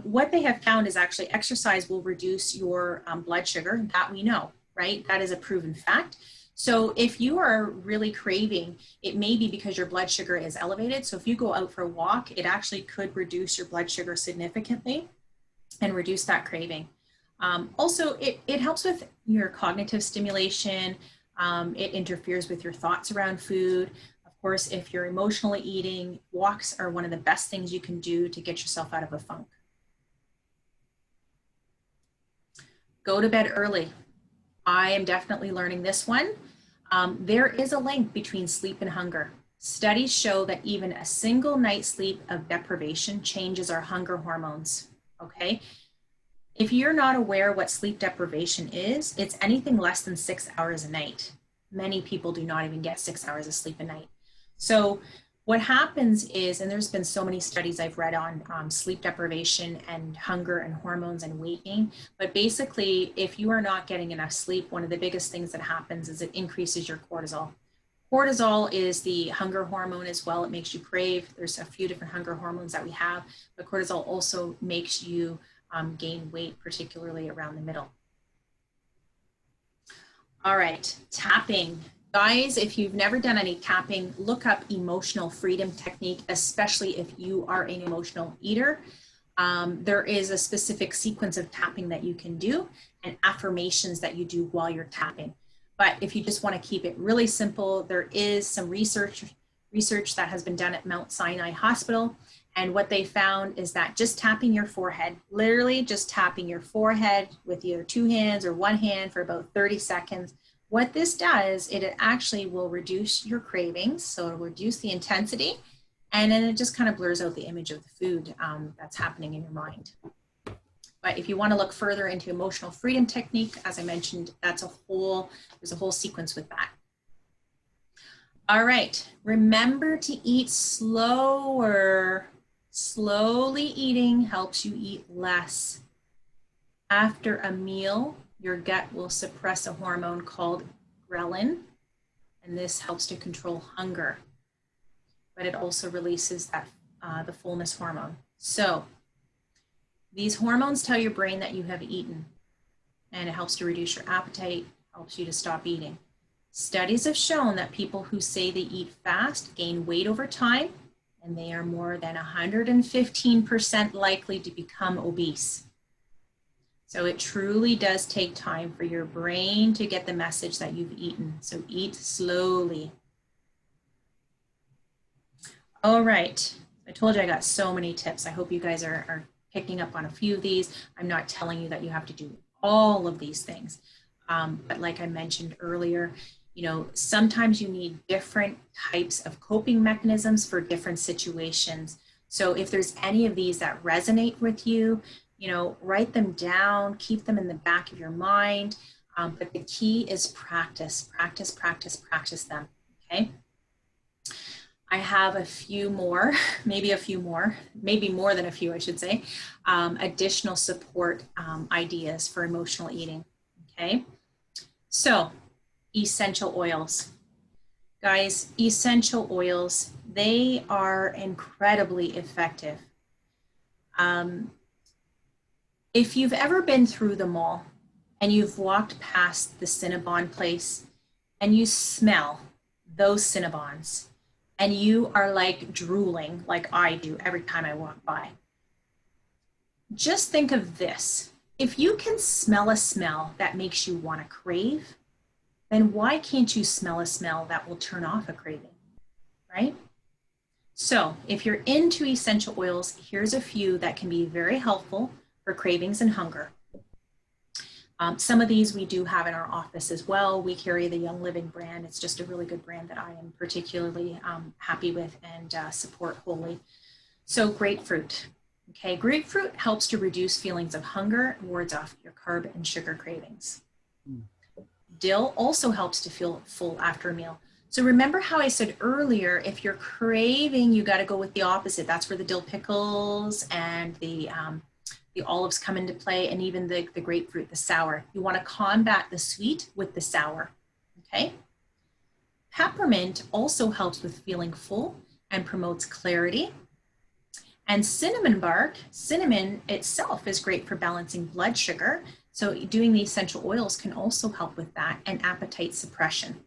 What they have found is actually exercise will reduce your blood sugar. That we know, right? That is a proven fact. So if you are really craving, it may be because your blood sugar is elevated. So if you go out for a walk, it actually could reduce your blood sugar significantly and reduce that craving. Also, it helps with your cognitive stimulation. It interferes with your thoughts around food. Of course, if you're emotionally eating, walks are one of the best things you can do to get yourself out of a funk. Go to bed early. I am definitely learning this one. There is a link between sleep and hunger. Studies show that even a single night's sleep of deprivation changes our hunger hormones, okay? If you're not aware what sleep deprivation is, it's anything less than 6 hours a night. Many people do not even get 6 hours of sleep a night. So What happens is, and there's been so many studies I've read on sleep deprivation and hunger and hormones and weight gain, but basically if you are not getting enough sleep, one of the biggest things that happens is it increases your cortisol. Cortisol is the hunger hormone as well. It makes you crave. There's a few different hunger hormones that we have, but cortisol also makes you gain weight, particularly around the middle. All right, tapping. Guys, if you've never done any tapping, look up emotional freedom technique, especially if you are an emotional eater. There is a specific sequence of tapping that you can do and affirmations that you do while you're tapping. But if you just want to keep it really simple, there is some research that has been done at Mount Sinai Hospital. And what they found is that just tapping your forehead, literally just tapping your forehead with either two hands or one hand for about 30 seconds, what this does, it actually will reduce your cravings. So it'll reduce the intensity, and then it just kind of blurs out the image of the food that's happening in your mind. But if you want to look further into emotional freedom technique, as I mentioned, there's a whole sequence with that. All right, remember to eat slower. Slowly eating helps you eat less. After a meal, your gut will suppress a hormone called ghrelin, and this helps to control hunger. But it also releases that the fullness hormone. So these hormones tell your brain that you have eaten, and it helps to reduce your appetite, helps you to stop eating. Studies have shown that people who say they eat fast gain weight over time, and they are more than 115% likely to become obese. So it truly does take time for your brain to get the message that you've eaten. So eat slowly. All right, I told you I got so many tips. I hope you guys are picking up on a few of these. I'm not telling you that you have to do all of these things. But like I mentioned earlier, you know, sometimes you need different types of coping mechanisms for different situations. So if there's any of these that resonate with you, you know, write them down, keep them in the back of your mind. But the key is practice, practice, practice, practice them, okay? I have a few more, maybe more than a few, I should say, additional support ideas for emotional eating, okay? So, essential oils. Guys, essential oils, they are incredibly effective. If you've ever been through the mall and you've walked past the Cinnabon place and you smell those Cinnabons and you are like drooling like I do every time I walk by, just think of this. If you can smell a smell that makes you want to crave, then why can't you smell a smell that will turn off a craving, right? So if you're into essential oils, here's a few that can be very helpful for cravings and hunger. Some of these we do have in our office as well. We carry the Young Living brand. It's just a really good brand that I am particularly happy with and support wholly. So grapefruit. Okay, grapefruit helps to reduce feelings of hunger and wards off your carb and sugar cravings. Dill also helps to feel full after a meal. So remember how I said earlier, if you're craving, you got to go with the opposite. That's where the dill pickles and the olives come into play, and even the grapefruit, the sour. You want to combat the sweet with the sour, okay? Peppermint also helps with feeling full and promotes clarity. And cinnamon bark, cinnamon itself is great for balancing blood sugar. So doing the essential oils can also help with that and appetite suppression.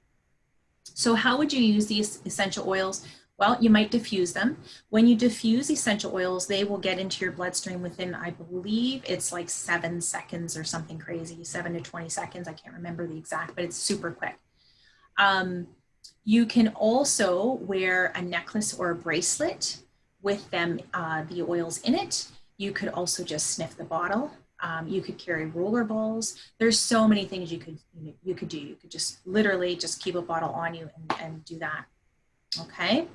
So how would you use these essential oils? Well, you might diffuse them. When you diffuse essential oils, they will get into your bloodstream within, I believe it's like 7 seconds or something crazy, 7 to 20 seconds. I can't remember the exact, but it's super quick. You can also wear a necklace or a bracelet with them, the oils in it. You could also just sniff the bottle. You could carry roller balls. There's so many things you could do. You could just literally just keep a bottle on you and do that. Okay.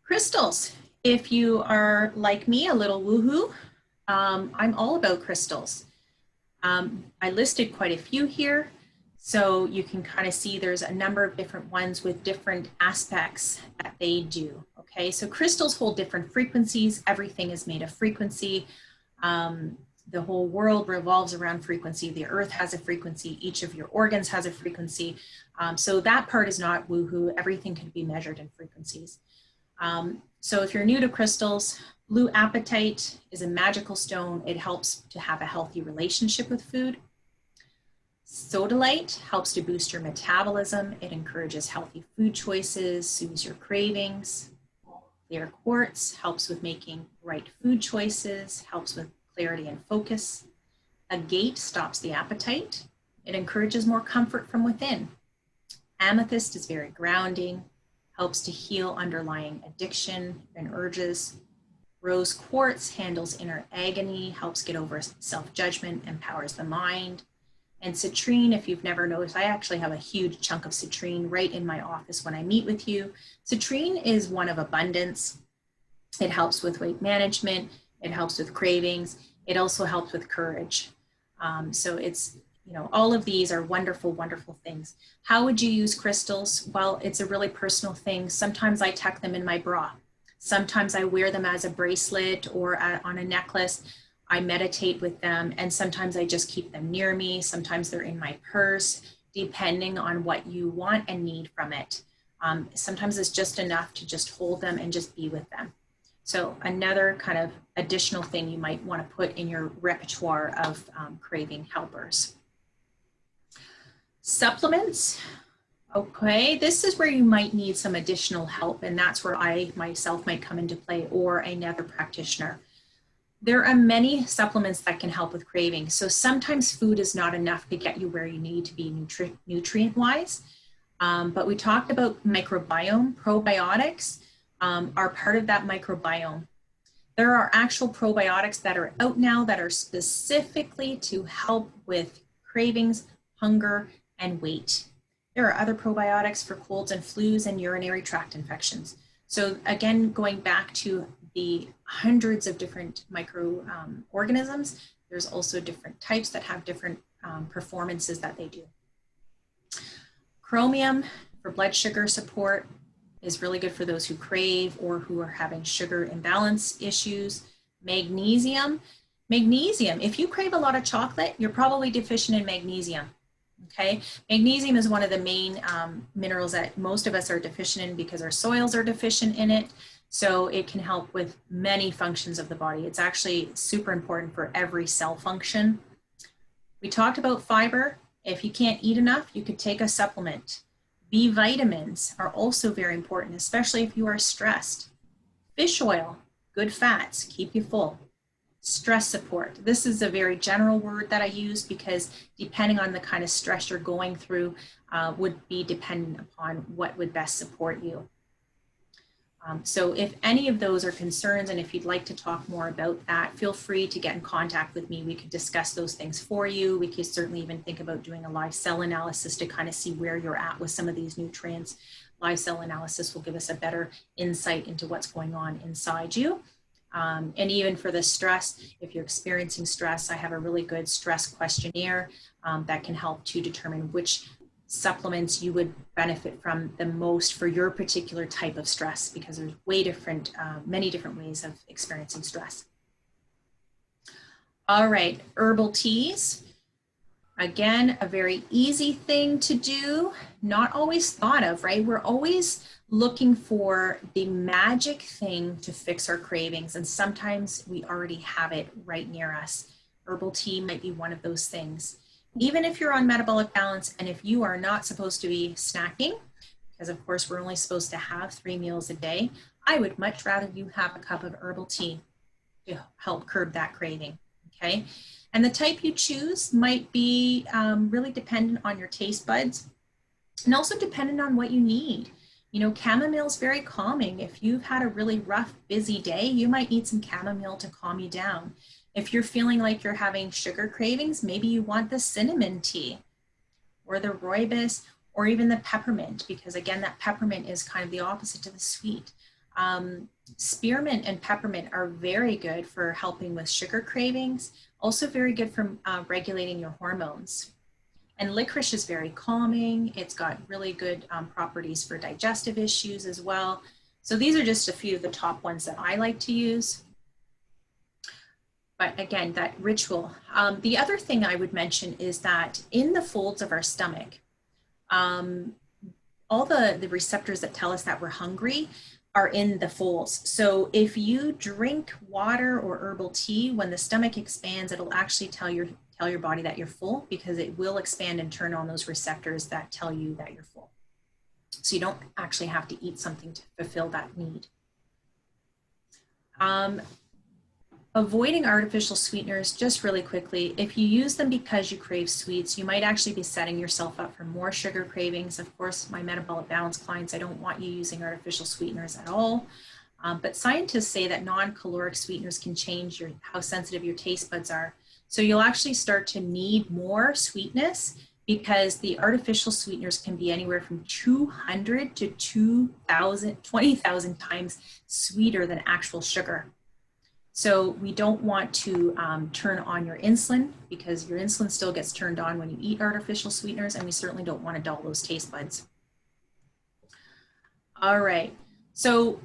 Crystals. If you are like me, a little woohoo, I'm all about crystals. I listed quite a few here. So you can kind of see there's a number of different ones with different aspects that they do. Okay, so crystals hold different frequencies. Everything is made of frequency. The whole world revolves around frequency. The earth has a frequency. Each of your organs has a frequency. So that part is not woohoo. Everything can be measured in frequencies. So if you're new to crystals, blue apatite is a magical stone. It helps to have a healthy relationship with food. Sodalite helps to boost your metabolism. It encourages healthy food choices, soothes your cravings. Clear quartz helps with making right food choices, helps with clarity and focus. Agate stops the appetite. It encourages more comfort from within. Amethyst is very grounding, helps to heal underlying addiction and urges. Rose quartz handles inner agony, helps get over self-judgment, empowers the mind. And citrine, if you've never noticed, I actually have a huge chunk of citrine right in my office when I meet with you. Citrine is one of abundance. It helps with weight management. It helps with cravings. It also helps with courage. So it's, you know, all of these are wonderful, wonderful things. How would you use crystals? Well, it's a really personal thing. Sometimes I tuck them in my bra. Sometimes I wear them as a bracelet or on a necklace. I meditate with them, and sometimes I just keep them near me. Sometimes they're in my purse, depending on what you want and need from it. Sometimes it's just enough to just hold them and just be with them. So another kind of additional thing you might want to put in your repertoire of craving helpers. Supplements. Okay, this is where you might need some additional help, and that's where I myself might come into play, or another practitioner. There are many supplements that can help with craving. So sometimes food is not enough to get you where you need to be nutrient-wise. But we talked about microbiome. Probiotics are part of that microbiome. There are actual probiotics that are out now that are specifically to help with cravings, hunger, and weight. There are other probiotics for colds and flus and urinary tract infections. So again, going back to the hundreds of different microorganisms, there's also different types that have different performances that they do. Chromium for blood sugar support is really good for those who crave or who are having sugar imbalance issues. Magnesium, if you crave a lot of chocolate, you're probably deficient in magnesium. Okay, magnesium is one of the main minerals that most of us are deficient in because our soils are deficient in it. So it can help with many functions of the body. It's actually super important for every cell function. We talked about fiber. If you can't eat enough, you could take a supplement. B vitamins are also very important, especially if you are stressed. Fish oil, good fats, keep you full. Stress support. This is a very general word that I use because depending on the kind of stress you're going through would be dependent upon what would best support you. So if any of those are concerns and if you'd like to talk more about that, feel free to get in contact with me. We could discuss those things for you. We could certainly even think about doing a live cell analysis to kind of see where you're at with some of these nutrients. Live cell analysis will give us a better insight into what's going on inside you. And even for the stress, if you're experiencing stress, I have a really good stress questionnaire that can help to determine which supplements you would benefit from the most for your particular type of stress, because there's many different ways of experiencing stress. All right, herbal teas. Again, a very easy thing to do, not always thought of, right? We're always looking for the magic thing to fix our cravings, and sometimes we already have it right near us. Herbal tea might be one of those things. Even if you're on metabolic balance and if you are not supposed to be snacking, because of course we're only supposed to have 3 meals a day, I would much rather you have a cup of herbal tea to help curb that craving, okay? And the type you choose might be really dependent on your taste buds and also dependent on what you need. You know, chamomile is very calming. If you've had a really rough, busy day, you might need some chamomile to calm you down. If you're feeling like you're having sugar cravings, maybe you want the cinnamon tea or the rooibos or even the peppermint, because again, that peppermint is kind of the opposite to the sweet. Spearmint and peppermint are very good for helping with sugar cravings, also very good for regulating your hormones. And licorice is very calming. It's got really good properties for digestive issues as well. So these are just a few of the top ones that I like to use. But again, that ritual. The other thing I would mention is that in the folds of our stomach, all the receptors that tell us that we're hungry are in the folds. So if you drink water or herbal tea, when the stomach expands, it'll actually tell your body that you're full, because it will expand and turn on those receptors that tell you that you're full. So you don't actually have to eat something to fulfill that need. Avoiding artificial sweeteners, just really quickly, if you use them because you crave sweets, you might actually be setting yourself up for more sugar cravings. Of course, my metabolic balance clients, I don't want you using artificial sweeteners at all. But scientists say that non-caloric sweeteners can change how sensitive your taste buds are. So you'll actually start to need more sweetness, because the artificial sweeteners can be anywhere from 200 to 20,000 times sweeter than actual sugar. So we don't want to turn on your insulin, because your insulin still gets turned on when you eat artificial sweeteners, and we certainly don't want to dull those taste buds. All right, so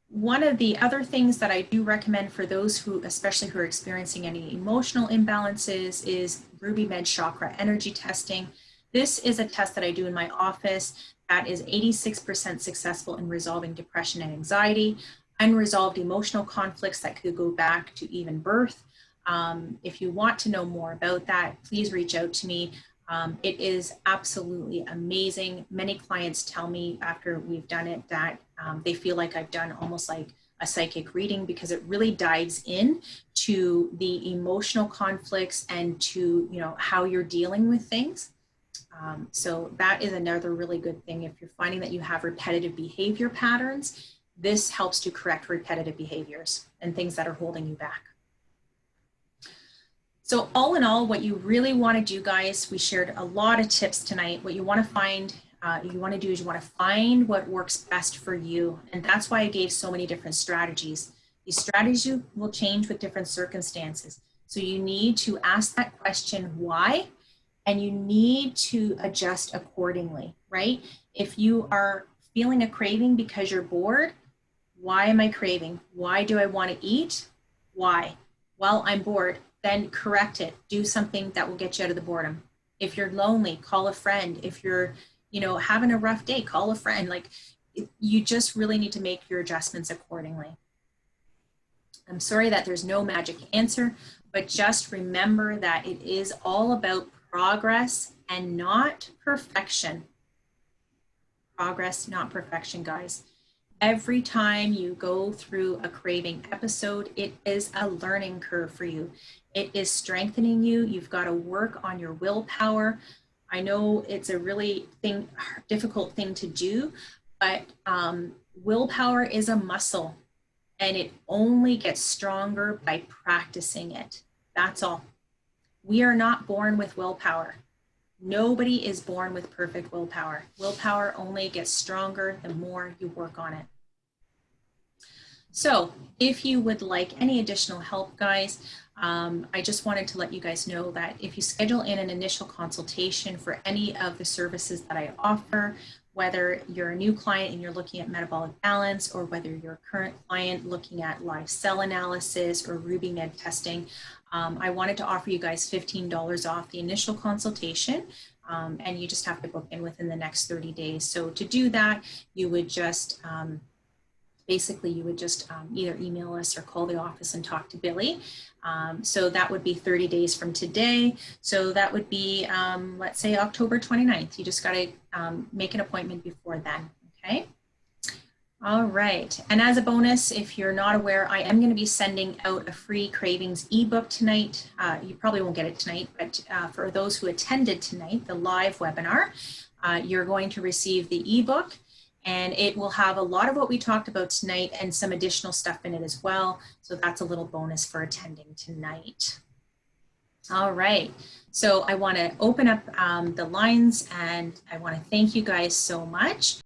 one of the other things that I do recommend for those who, especially who are experiencing any emotional imbalances, is RubyMed chakra energy testing. This is a test that I do in my office that is 86% successful in resolving depression and anxiety, unresolved emotional conflicts that could go back to even birth. If you want to know more about that, please reach out to me. It is absolutely amazing. Many clients tell me after we've done it that they feel like I've done almost like a psychic reading, because it really dives in to the emotional conflicts and to, you know, how you're dealing with things. So that is another really good thing. If you're finding that you have repetitive behavior patterns, this helps to correct repetitive behaviors and things that are holding you back. So all in all, what you really want to do, guys, we shared a lot of tips tonight. What you want to find, you want to do is you want to find what works best for you. And that's why I gave so many different strategies. These strategies will change with different circumstances. So you need to ask that question, why? And you need to adjust accordingly, right? If you are feeling a craving because you're bored, why am I craving? Why do I want to eat? Why? Well, I'm bored. Then correct it. Do something that will get you out of the boredom. If you're lonely, call a friend. If you're, you know, having a rough day, call a friend. Like, you just really need to make your adjustments accordingly. I'm sorry that there's no magic answer, but just remember that it is all about progress and not perfection. Progress, not perfection, guys. Every time you go through a craving episode, it is a learning curve for you. It is strengthening you. You've got to work on your willpower. I know it's a really difficult thing to do, but willpower is a muscle, and it only gets stronger by practicing it. That's all. We are not born with willpower. Nobody is born with perfect willpower. Willpower only gets stronger the more you work on it. So if you would like any additional help, guys, I just wanted to let you guys know that if you schedule in an initial consultation for any of the services that I offer, whether you're a new client and you're looking at metabolic balance, or whether you're a current client looking at live cell analysis or RubyMed testing, I wanted to offer you guys $15 off the initial consultation, and you just have to book in within the next 30 days. So to do that, you would just basically either email us or call the office and talk to Billy. So that would be 30 days from today. So that would be, let's say, October 29th. You just got to make an appointment before then, okay? All right, and as a bonus, if you're not aware, I am going to be sending out a free cravings ebook tonight. You probably won't get it tonight, but for those who attended tonight, the live webinar, you're going to receive the ebook, and it will have a lot of what we talked about tonight and some additional stuff in it as well. So that's a little bonus for attending tonight. All right, so I want to open up the lines, and I want to thank you guys so much.